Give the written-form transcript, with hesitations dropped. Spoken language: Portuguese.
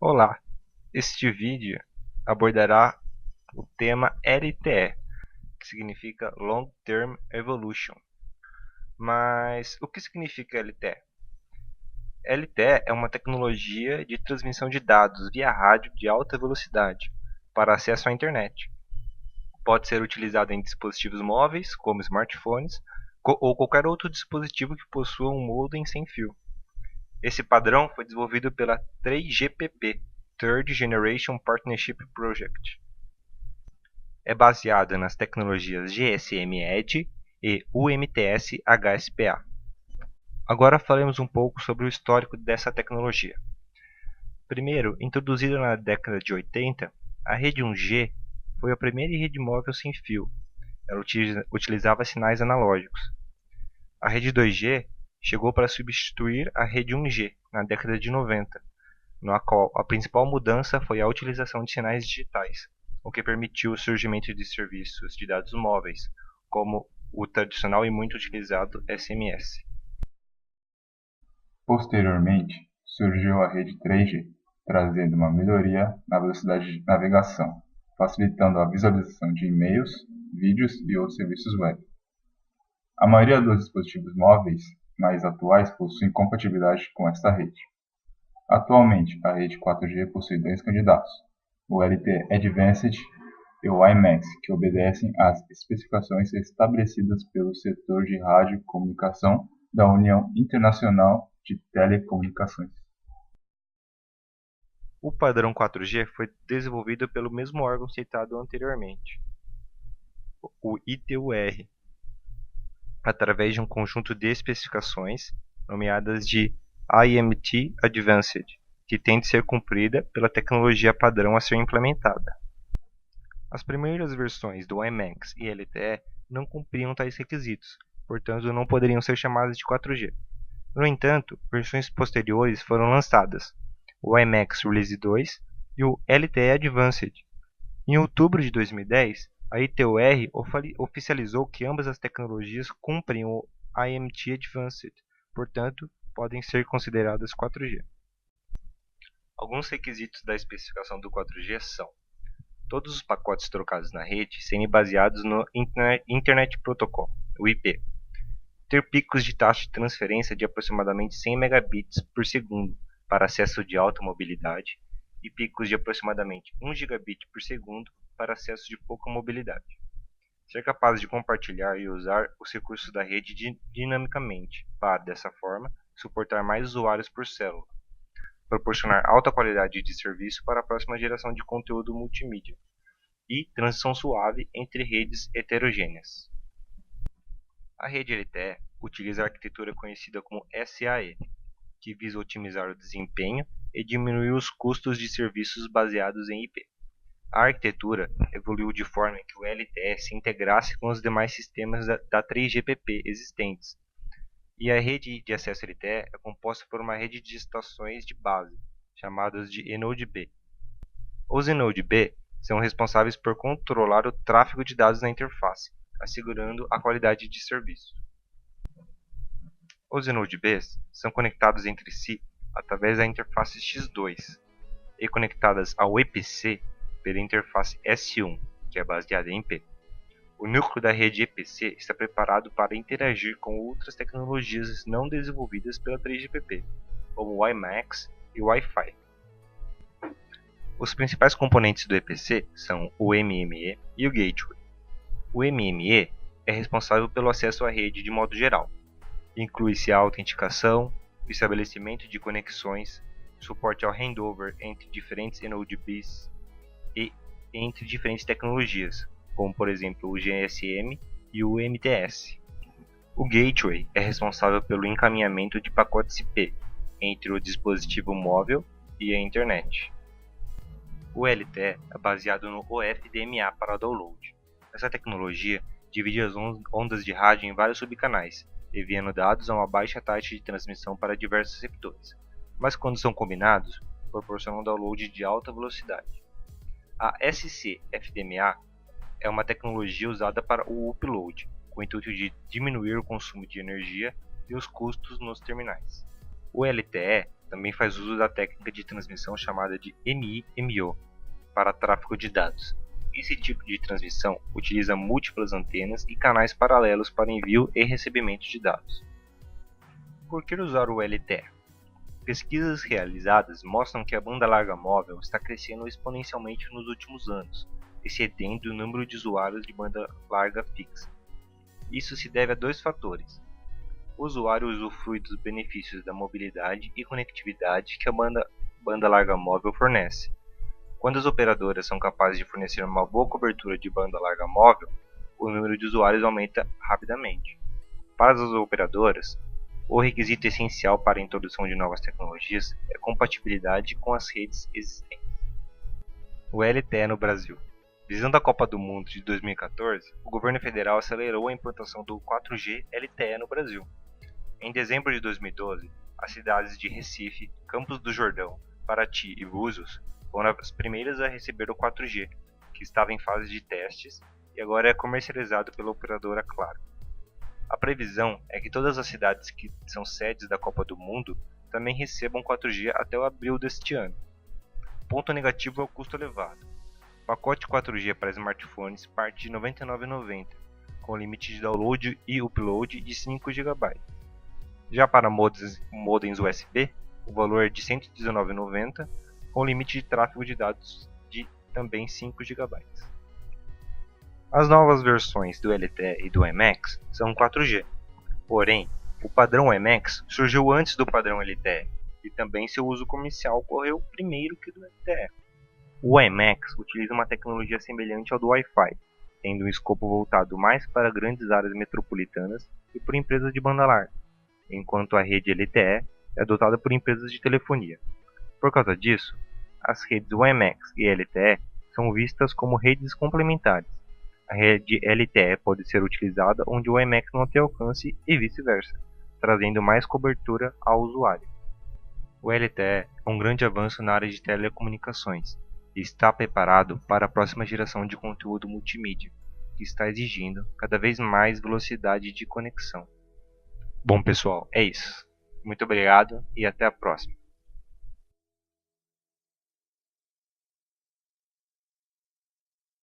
Olá, este vídeo abordará o tema LTE, que significa Long Term Evolution. Mas o que significa LTE? LTE é uma tecnologia de transmissão de dados via rádio de alta velocidade para acesso à internet. Pode ser utilizado em dispositivos móveis, como smartphones, ou qualquer outro dispositivo que possua um modem sem fio. Esse padrão foi desenvolvido pela 3GPP, Third Generation Partnership Project. É baseado nas tecnologias GSM Edge e UMTS HSPA. Agora falaremos um pouco sobre o histórico dessa tecnologia. Primeiro, introduzida na década de 80, a rede 1G foi a primeira rede móvel sem fio. Ela utilizava sinais analógicos. A rede 2G chegou para substituir a rede 1G na década de 90, na qual a principal mudança foi a utilização de sinais digitais, o que permitiu o surgimento de serviços de dados móveis, como o tradicional e muito utilizado SMS. Posteriormente, surgiu a rede 3G, trazendo uma melhoria na velocidade de navegação, facilitando a visualização de e-mails, vídeos e outros serviços web. A maioria dos dispositivos móveis mais atuais possuem compatibilidade com esta rede. Atualmente, a rede 4G possui dois candidatos, o LTE Advanced e o WiMAX, que obedecem às especificações estabelecidas pelo setor de radiocomunicação da União Internacional de Telecomunicações. O padrão 4G foi desenvolvido pelo mesmo órgão citado anteriormente, o ITU-R, através de um conjunto de especificações nomeadas de IMT Advanced, que tem de ser cumprida pela tecnologia padrão a ser implementada. As primeiras versões do WiMAX e LTE não cumpriam tais requisitos, portanto não poderiam ser chamadas de 4G. No entanto, versões posteriores foram lançadas, o WiMAX Release 2 e o LTE Advanced. Em outubro de 2010, a ITU-R oficializou que ambas as tecnologias cumprem o IMT Advanced, portanto, podem ser consideradas 4G. Alguns requisitos da especificação do 4G são: todos os pacotes trocados na rede serem baseados no Internet Protocol, o IP, ter picos de taxa de transferência de aproximadamente 100 megabits por segundo para acesso de alta mobilidade e picos de aproximadamente 1 gigabit por segundo para acesso de pouca mobilidade. Ser capaz de compartilhar e usar os recursos da rede dinamicamente para, dessa forma, suportar mais usuários por célula. Proporcionar alta qualidade de serviço para a próxima geração de conteúdo multimídia. E transição suave entre redes heterogêneas. A rede LTE utiliza a arquitetura conhecida como SAE, que visa otimizar o desempenho e diminuir os custos de serviços baseados em IP. A arquitetura evoluiu de forma que o LTE se integrasse com os demais sistemas da 3GPP existentes, e a rede de acesso LTE é composta por uma rede de estações de base, chamadas de eNode B. Os eNode B são responsáveis por controlar o tráfego de dados na interface, assegurando a qualidade de serviço. Os eNode Bs são conectados entre si através da interface X2 e conectadas ao EPC pela interface S1, que é baseada em IP. O núcleo da rede EPC está preparado para interagir com outras tecnologias não desenvolvidas pela 3GPP, como o WiMAX e o Wi-Fi. Os principais componentes do EPC são o MME e o Gateway. O MME é responsável pelo acesso à rede de modo geral. Inclui-se a autenticação, o estabelecimento de conexões, suporte ao handover entre diferentes eNode-Bs e entre diferentes tecnologias, como por exemplo o GSM e o MTS. O Gateway é responsável pelo encaminhamento de pacotes IP entre o dispositivo móvel e a internet. O LTE é baseado no OFDMA para download. Essa tecnologia divide as ondas de rádio em vários subcanais, enviando dados a uma baixa taxa de transmissão para diversos receptores, mas quando são combinados, proporcionam um download de alta velocidade. A SC-FDMA é uma tecnologia usada para o upload, com o intuito de diminuir o consumo de energia e os custos nos terminais. O LTE também faz uso da técnica de transmissão chamada de MIMO para tráfego de dados. Esse tipo de transmissão utiliza múltiplas antenas e canais paralelos para envio e recebimento de dados. Por que usar o LTE? Pesquisas realizadas mostram que a banda larga móvel está crescendo exponencialmente nos últimos anos, excedendo o número de usuários de banda larga fixa. Isso se deve a dois fatores. O usuário usufrui dos benefícios da mobilidade e conectividade que a banda larga móvel fornece. Quando as operadoras são capazes de fornecer uma boa cobertura de banda larga móvel, o número de usuários aumenta rapidamente. Para as operadoras, o requisito essencial para a introdução de novas tecnologias é a compatibilidade com as redes existentes. O LTE no Brasil. Visando a Copa do Mundo de 2014, o governo federal acelerou a implantação do 4G LTE no Brasil. Em dezembro de 2012, as cidades de Recife, Campos do Jordão, Paraty e Búzios foram as primeiras a receber o 4G, que estava em fase de testes e agora é comercializado pela operadora Claro. A previsão é que todas as cidades que são sedes da Copa do Mundo também recebam 4G até o abril deste ano. O ponto negativo é o custo elevado. O pacote 4G para smartphones parte de R$ 99,90, com limite de download e upload de 5 GB. Já para modems USB, o valor é de R$ 119,90, com limite de tráfego de dados de também 5 GB. As novas versões do LTE e do WiMAX são 4G, porém, o padrão WiMAX surgiu antes do padrão LTE, e também seu uso comercial ocorreu primeiro que do LTE. O WiMAX utiliza uma tecnologia semelhante ao do Wi-Fi, tendo um escopo voltado mais para grandes áreas metropolitanas e por empresas de banda larga, enquanto a rede LTE é adotada por empresas de telefonia. Por causa disso, as redes WiMAX e LTE são vistas como redes complementares. A rede LTE pode ser utilizada onde o WiMAX não tem alcance e vice-versa, trazendo mais cobertura ao usuário. O LTE é um grande avanço na área de telecomunicações e está preparado para a próxima geração de conteúdo multimídia, que está exigindo cada vez mais velocidade de conexão. Bom pessoal, é isso. Muito obrigado e até a próxima.